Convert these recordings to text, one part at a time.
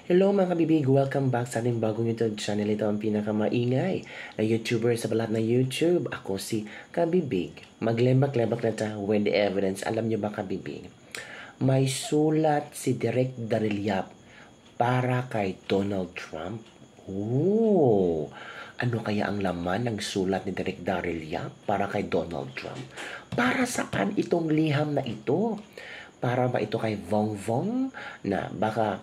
Hello mga kabibig! Welcome back sa ating bagong YouTube channel. Ito ang pinakamaingay na YouTuber sa balat na YouTube. Ako si Kabibig. Maglembak-lembak na ta with the evidence. Alam nyo ba kabibig? May sulat si Direk Darryl para kay Donald Trump. Oh! Ano kaya ang laman ng sulat ni Direk Darryl para kay Donald Trump? Para saan itong liham na ito? Para ba ito kay Vong Vong na baka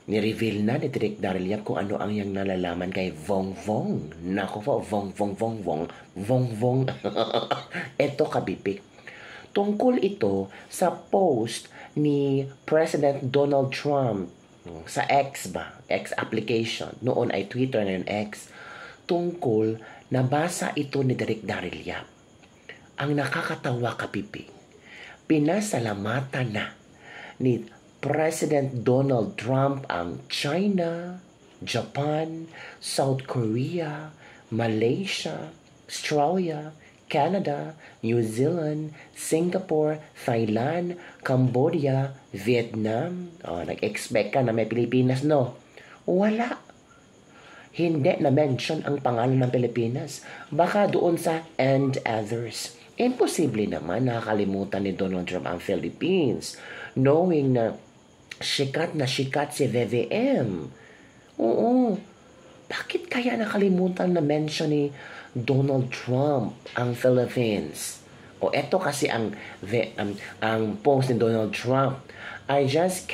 ni-reveal na ni Direk Darryl kung ano ang yang nalalaman kay Vong Vong. Nako po, Vong Vong Vong Vong. Vong Vong. Eto kabibig. Tungkol ito sa post ni President Donald Trump sa X ba? X application. Noon ay Twitter na yung X. Tungkol, nabasa ito ni Direk Darryl. Ang nakakatawa kabibig. Pinasalamatan na ni President Donald Trump ang China, Japan, South Korea, Malaysia, Australia, Canada, New Zealand, Singapore, Thailand, Cambodia, Vietnam. Nag-expect ka na may Pilipinas, no? Wala. Hindi na-mention ang pangalan ng Pilipinas. Baka doon sa and others. Imposible naman nakakalimutan ni Donald Trump ang Philippines, knowing na sikat si VVM. Oo. Bakit kaya nakalimutan na mention ni Donald Trump ang Philippines? O eto kasi ang post ni Donald Trump. I just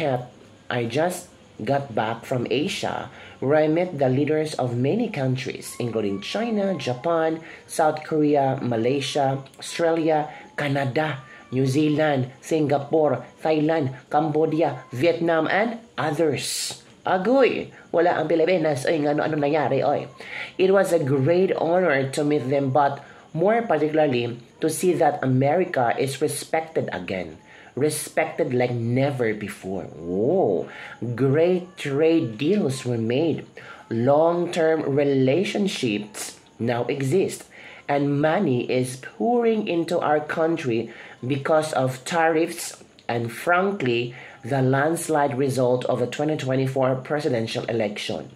got back from Asia where I met the leaders of many countries including China, Japan, South Korea, Malaysia, Australia, Canada, New Zealand, Singapore, Thailand, Cambodia, Vietnam, and others. Agoy! Wala ang Pilipinas. Ay, ano nangyari, oy. It was a great honor to meet them, but more particularly to see that America is respected again. Respected like never before. Whoa! Great trade deals were made. Long-term relationships now exist. And money is pouring into our country because of tariffs and, frankly, the landslide result of the 2024 presidential election.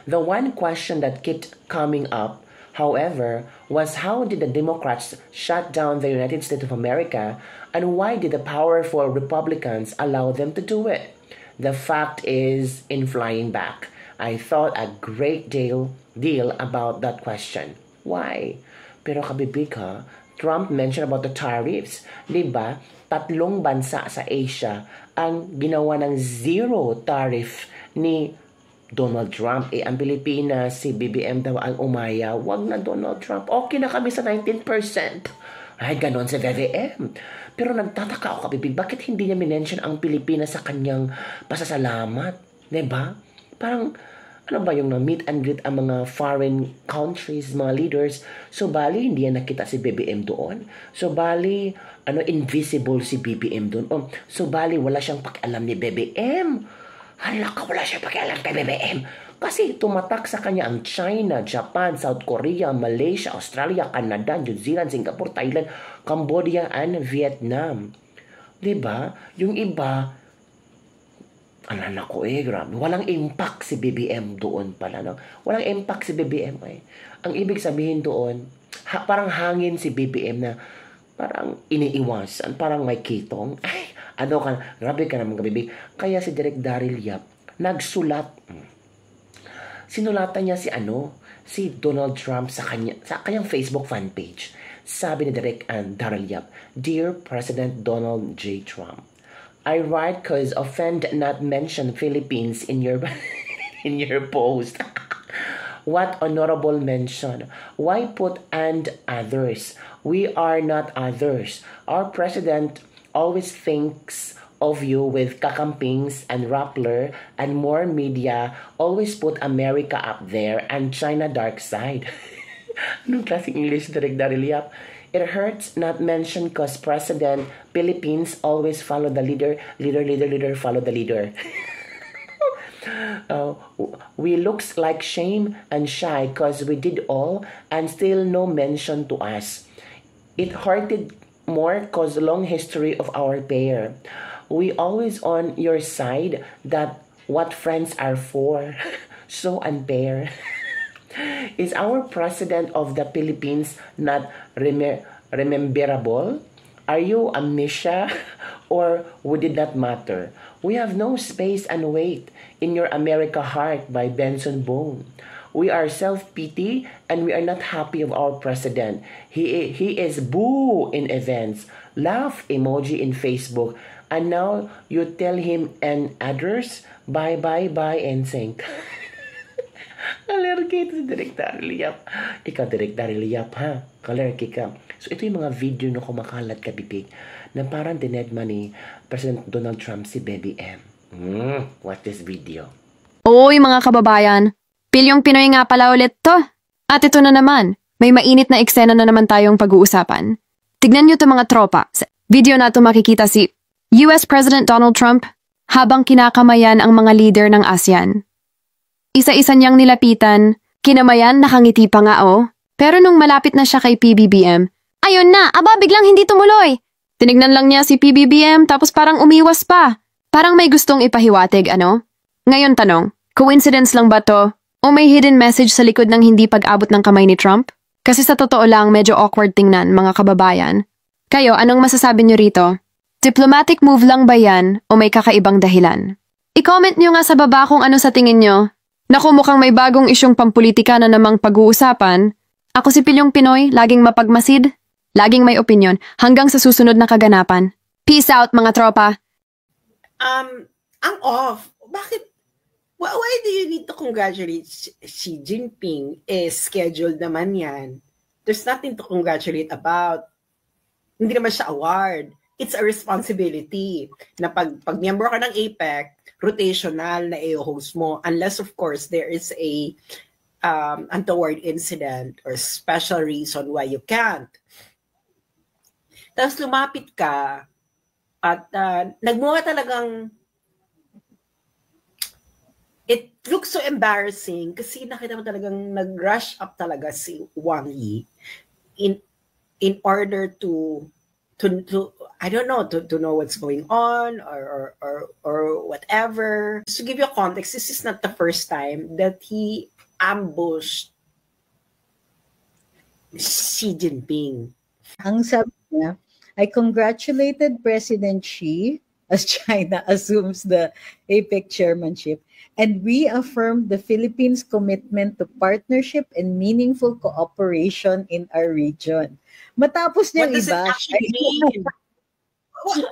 The one question that kept coming up, however, was how did the Democrats shut down the United States of America, and why did the powerful Republicans allow them to do it? The fact is, in flying back, I thought a great deal about that question. Why? Pero kabibig ha, Trump mentioned about the tariffs. Diba? 3 bansa sa Asia ang ginawa ng zero tariff ni Donald Trump. Ang Pilipinas, si BBM daw ang umaya. Wag na Donald Trump. Okay na kami sa 19%. Ay, ganon si BBM. Pero nagtataka ako kabibig, bakit hindi niya minention ang Pilipinas sa kanyang pasasalamat? Diba? Parang, ano ba yung meet and greet ang mga foreign countries, mga leaders? So, bali, hindi yan nakita si BBM doon. So, bali, invisible si BBM doon. So, bali, wala siyang pakialam ni BBM. Hala ka, wala siyang pakialam kay BBM. Kasi tumatak sa kanya ang China, Japan, South Korea, Malaysia, Australia, Canada, New Zealand, Singapore, Thailand, Cambodia, and Vietnam. Diba? Yung iba, grabe. Walang impact si BBM doon pala. No? Walang impact si BBM. Ang ibig sabihin doon, parang hangin si BBM na parang iniiwasan, parang may kitong. Grabe ka naman kabibig. Kaya si Direk Darryl nagsulat. Sinulatan niya si Donald Trump sa kanyang Facebook fan page. Sabi ni Direk Darryl Dear President Donald J. Trump, I write cause offend not mention Philippines in your in your post. What honorable mention. Why put and others? We are not others. Our president always thinks of you with kakampings and Rappler and more media always put America up there and China dark side. Anong klaseng English Direk Darryl? It hurts not mention cause President Philippines always follow the leader, follow the leader. We looks like shame and shy cause we did all and still no mention to us. It hurted more cause long history of our pair. We always on your side that what friends are for. So unfair. Is our president of the Philippines not rememberable? Are you amnesia? Or would it not matter? We have no space and weight in your America heart by Benson Boone. We are self-pity and we are not happy of our president. He is boo in events, laugh emoji in Facebook, and now you tell him and others, bye bye bye and sync. Allergic si Direk Darliap. Ikaw, Direk Darliap, ha? Allergic ka. So, ito yung mga video na kumakalat ka, bibig, na parang dinedma ni President Donald Trump si Baby M. Watch this video. Oy, mga kababayan. Pilyong Pinoy nga pala ulit to. At ito na naman, may mainit na eksena na naman tayong pag-uusapan. Tignan nyo to mga tropa. Sa video na to makikita si US President Donald Trump habang kinakamayan ang mga leader ng ASEAN. Isa-isa niyang nilapitan, kinamayan, nakangiti pa nga Pero nung malapit na siya kay PBBM, ayun na, biglang hindi tumuloy. Tinignan lang niya si PBBM tapos parang umiwas pa. Parang may gustong ipahiwatig, Ngayon tanong, coincidence lang ba to? O may hidden message sa likod ng hindi pag-abot ng kamay ni Trump? Kasi sa totoo lang, medyo awkward tingnan, mga kababayan. Kayo, anong masasabi niyo rito? Diplomatic move lang ba yan o may kakaibang dahilan? I-comment niyo nga sa baba kung ano sa tingin niyo. Naku, mukhang may bagong isyong pampolitika na namang pag-uusapan. Ako si Pilyong Pinoy, laging mapagmasid, laging may opinion, hanggang sa susunod na kaganapan. Peace out, mga tropa! Ang off. Bakit? Why do you need to congratulate Xi Jinping? Scheduled naman yan. There's nothing to congratulate about. Hindi naman siya award. It's a responsibility na pag member ka ng APEC, rotational na i-host mo unless of course there is a untoward incident or special reason why you can't. Tapos lumapit ka at nagmukha talagang it looks so embarrassing kasi nakita mo talagang nag-rush up talaga si Wang Yi in order to I don't know, to know what's going on or whatever. Just to give you a context, this is not the first time that he ambushed Xi Jinping. Ang sabi niya, I congratulated President Xi as China assumes the APEC chairmanship and reaffirmed the Philippines' commitment to partnership and meaningful cooperation in our region. Matapos niyang iba.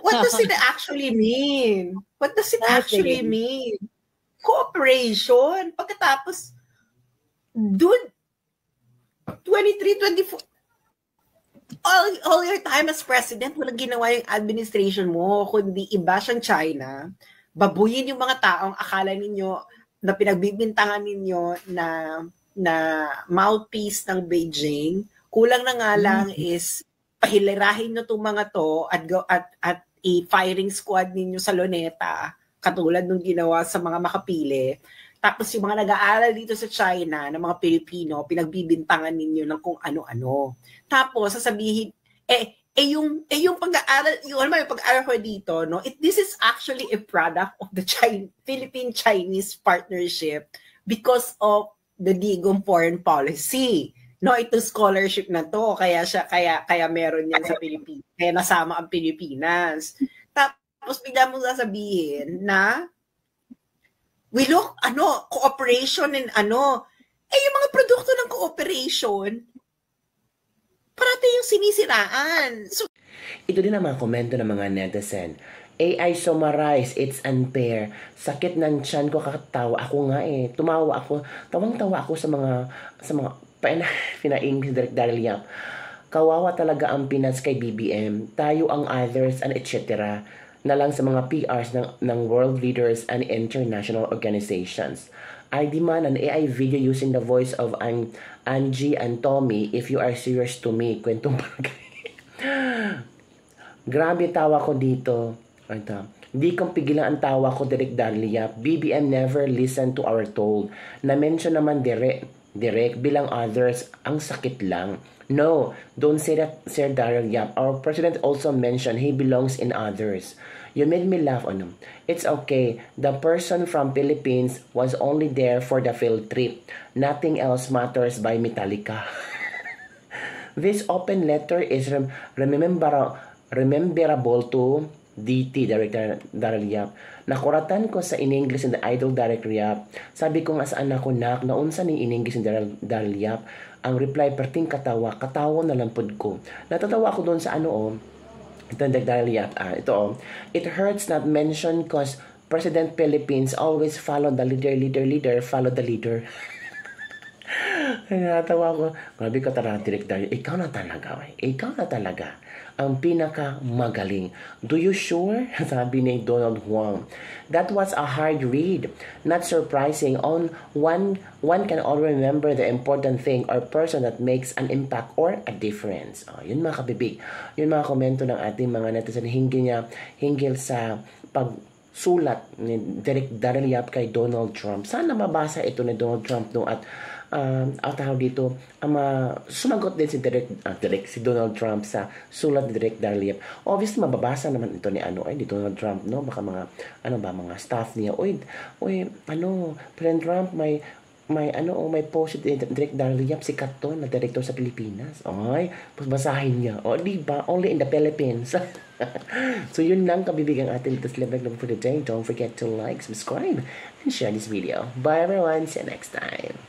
What does it actually mean? What does it actually mean? Cooperation? Pagkatapos, dude, 23, 24, all your time as president, walang ginawa yung administration mo, kundi iba siyang China, babuyin yung mga taong akala ninyo na pinagbibintangan ninyo na mouthpiece ng Beijing. Kulang na nga lang is pahilirahin nyo itong mga to at i-firing squad ninyo sa Luneta, katulad nung ginawa sa mga makapili. Tapos yung mga nag-aaral dito sa China ng mga Pilipino, pinagbibintangan ninyo ng kung ano-ano. Tapos sasabihin, yung pag-aaral, yung pag-aaral ko dito, this is actually a product of the Philippine-Chinese partnership because of the Digong foreign policy. Ito scholarship na to, kaya meron yan sa Pilipinas, kaya nasama ang Pilipinas. Tapos bigla mo sasabihin na we look, cooperation and yung mga produkto ng cooperation, parati yung sinisiraan. So, ito din ang mga komento ng mga netizen. AI summarize, it's unfair. Sakit ng tiyan ko, kakatawa ako nga tumawa ako, tawang-tawa ako sa mga pinaing si Direk Darliap. Kawawa talaga ang Pinas kay BBM. Tayo ang others and etc. na lang sa mga PRs ng world leaders and international organizations. I demand an AI video using the voice of Angie and Tommy if you are serious to me. Kwentong bagay. Grabe tawa ko dito. Di kong pigilan ang tawa ko, Direk Darliap. BBM never listened to our told. Na-mention naman direct bilang others, ang sakit lang. No, don't say that, Sir Darliap. Our president also mentioned he belongs in others. You made me laugh. Ano? It's okay. The person from Philippines was only there for the field trip. Nothing else matters by Metallica. This open letter is rememberable to DT, Director Daryl Yap. Nakuratan ko sa in-English in the Idol Director Yap. Sabi ko nga sa anak ko, nak, naunsa ni in-English in Daryl Yap. Ang reply, perting katawa na lampod ko. Natatawa ako doon sa ito ang Daryl Yap. Ito it hurts not mention cause President Philippines always follow the leader, follow the leader. Natawa ko. Grabe ka talaga, Director. Ikaw na talaga. Ang pinaka-magaling. Do you sure? Sabi ni Donald Huang. That was a hard read. Not surprising. One can always remember the important thing or person that makes an impact or a difference. Yun mga kabibig. Yun mga komento ng ating mga netizen. Hinggil sa pagsulat ni Daryl Yap kay Donald Trump. Sana mabasa ito ni Donald Trump dito sumagot din si Donald Trump sa sulat ni Direk Daryl Yap. Obviously mababasa naman ito ni Donald Trump, no? Baka mga staff niya, President Trump may post si Direk Daryl Yap, sikat to na director sa Pilipinas. Basahin niya. Diba? Only in the Philippines. So yun lang kabibigang ating little celebrate for the day. Don't forget to like, subscribe, and share this video. Bye everyone. See you next time.